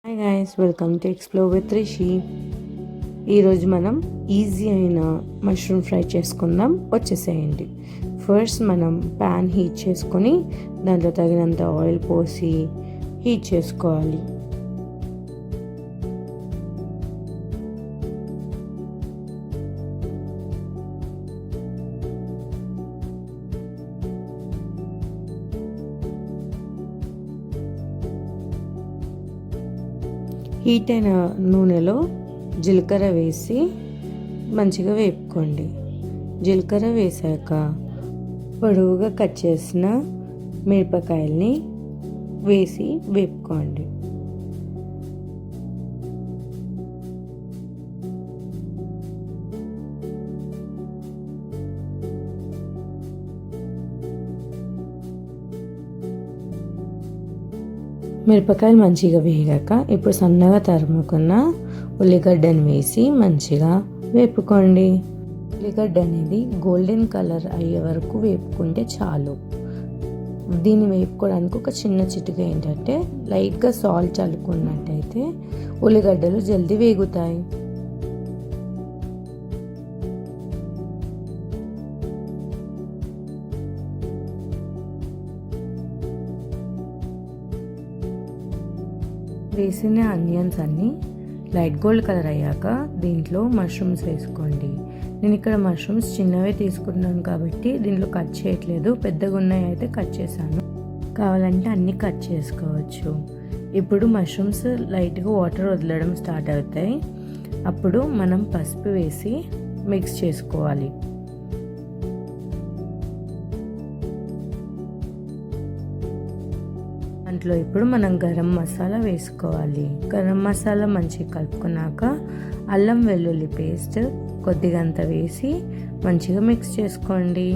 Hi guys, welcome to explore with Rishi. ఈరోజు మనం easy అయిన మష్రూమ్ ఫ్రై చేసుకుందాం. వచ్చేసేయండి. ఫస్ట్ మనం ప్యాన్ హీట్ చేసుకొని దాంట్లో తగినంత ఆయిల్ పోసి హీట్ చేసుకోవాలి. హీట్ అయిన నూనెలో జీలకర్ర వేసి మంచిగా వేపుకోండి. జీలకర్ర వేసాక పొడవుగా కట్ చేసిన మిరపకాయల్ని వేసి వేపుకోండి. మిరపకాయలు మంచిగా వేగాక ఇప్పుడు సన్నగా తరుముకున్న ఉల్లిగడ్డను వేసి మంచిగా వేపుకోండి. ఉల్లిగడ్డ అనేది గోల్డెన్ కలర్ అయ్యే వరకు వేపుకుంటే చాలు. దీన్ని వేపుకోవడానికి ఒక చిన్న చిటిక ఏంటంటే లైట్గా సాల్ట్ చల్లుకున్నట్టయితే ఉల్లిగడ్డలు జల్దీ వేగుతాయి. వేసిన ఆనియన్స్ అన్నీ లైట్ గోల్డ్ కలర్ అయ్యాక దీంట్లో మష్రూమ్స్ వేసుకోండి. నేను ఇక్కడ మష్రూమ్స్ చిన్నవే తీసుకుంటున్నాను కాబట్టి దీంట్లో కట్ చేయట్లేదు. పెద్దగా ఉన్నాయి అయితే కట్ చేశాను. కావాలంటే అన్నీ కట్ చేసుకోవచ్చు. ఇప్పుడు మష్రూమ్స్ లైట్గా వాటర్ వదలడం స్టార్ట్ అవుతాయి. అప్పుడు మనం పసుపు వేసి మిక్స్ చేసుకోవాలి. దాంట్లో ఇప్పుడు మనం గరం మసాలా వేసుకోవాలి. గరం మసాలా మంచిగా కలుపుకున్నాక అల్లం వెల్లుల్లి పేస్ట్ కొద్దిగంత వేసి మంచిగా మిక్స్ చేసుకోండి.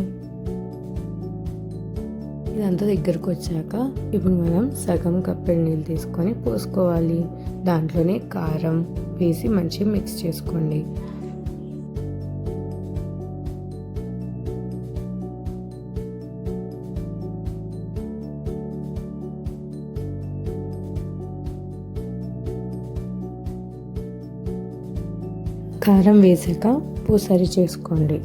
ఇదంతా దగ్గరకు వచ్చాక ఇప్పుడు మనం సగం కప్పెడు నీళ్ళు తీసుకొని పోసుకోవాలి. దాంట్లోనే కారం వేసి మంచిగా మిక్స్ చేసుకోండి. కారం వేసాక ఉప్పు సరి చేసుకోండి.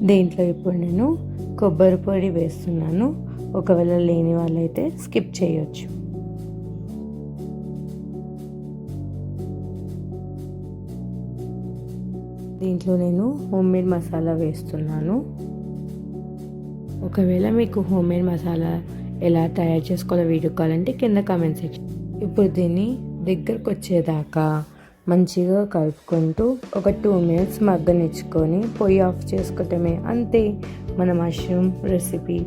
దీంట్లో ఇప్పుడు నేను కొబ్బరి పొడి వేస్తున్నాను. ఒకవేళ లేని వాళ్ళైతే స్కిప్ చేయొచ్చు. దీంట్లో నేను హోమ్మేడ్ మసాలా వేస్తున్నాను. ఒకవేళ మీకు హోమ్మేడ్ మసాలా ఎలా తయారు చేసుకోవాలో వీడియో కావాలంటే కింద కామెంట్ సెక్షన్. ఇప్పుడు దీన్ని దగ్గరకు వచ్చేదాకా మంచిగా కలుపుకుంటూ ఒక 2 minutes మగ్గనిచ్చుకొని పొయ్యి ఆఫ్ చేసుకోవటమే. అంతే, మన మష్రూమ్ రెసిపీ.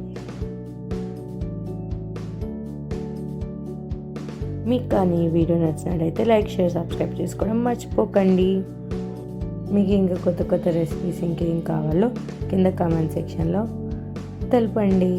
మీకు కానీ ఈ వీడియో నచ్చినట్టయితే లైక్, షేర్, సబ్స్క్రైబ్ చేసుకోవడం మర్చిపోకండి. మీకు ఇంకా కొత్త కొత్త రెసిపీస్ ఇంకేం కావాలో కింద కామెంట్ సెక్షన్లో తెలపండి.